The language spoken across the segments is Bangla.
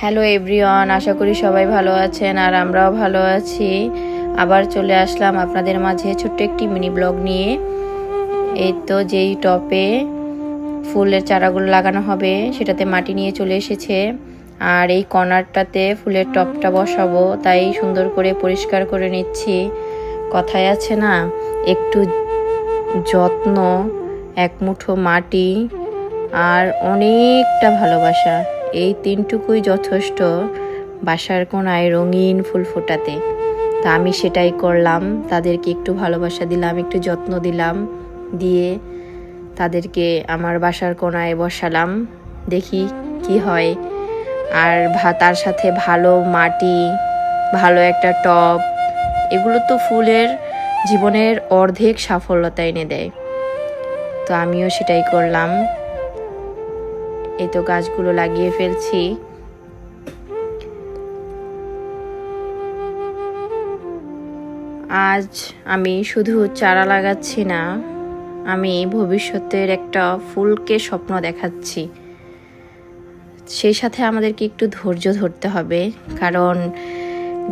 হ্যালো এভরিওয়ান, আশা করি সবাই ভালো আছেন আর আমরাও ভালো আছি। আবার চলে আসলাম আপনাদের মাঝে ছোট্ট একটি মিনি ব্লগ নিয়ে। এই তো যেই টপে ফুলের চারাগুলো লাগানো হবে সেটাতে মাটি নিয়ে চলে এসেছে, আর এই কর্নারটাতে ফুলের টপটা বসাবো, তাই সুন্দর করে পরিষ্কার করে নিচ্ছি। কথায় আছে না, একটু যত্ন, এক মুঠো মাটি আর অনেকটা ভালোবাসা, এই তিনটুকুই যথেষ্ট বাসার কোণায় রঙিন ফুল ফোটাতে। তা আমি সেটাই করলাম, তাদেরকে একটু ভালোবাসা দিলাম, একটু যত্ন দিলাম, দিয়ে তাদেরকে আমার বাসার কোণায় বসালাম। দেখি কি হয়। আর তার সাথে ভালো মাটি, ভালো একটা টব, এগুলো তো ফুলের জীবনের অর্ধেক সাফল্যতা এনে দেয়। তো আমিও সেটাই করলাম। এই তো গাছগুলো লাগিয়ে ফেলছি। আজ আমি শুধু চারা লাগাচ্ছি না, আমি ভবিষ্যতের একটা ফুলকে স্বপ্ন দেখাচ্ছি। সেই সাথে আমাদেরকে একটু ধৈর্য ধরতে হবে, কারণ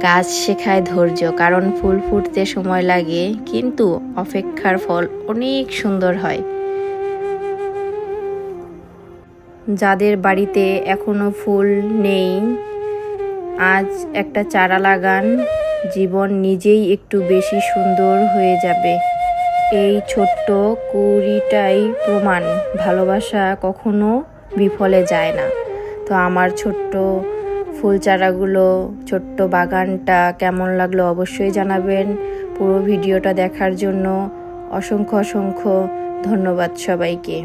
গাছ শেখায় ধৈর্য। কারণ ফুল ফুটতে সময় লাগে, কিন্তু অপেক্ষার ফল অনেক সুন্দর হয়। যাদের বাড়িতে এখনো ফুল নেই, আজ একটা চারা লাগান, জীবন নিজেই একটু বেশি সুন্দর হয়ে যাবে। এই ছোট্ট কুড়িটাই প্রমাণ, ভালোবাসা কখনো বিফলে যায় না। তো আমার ছোট্ট ফুল চারাগুলো, ছোট্ট বাগানটা কেমন লাগলো অবশ্যই জানাবেন। পুরো ভিডিওটা দেখার জন্য অসংখ্য ধন্যবাদ সবাইকে।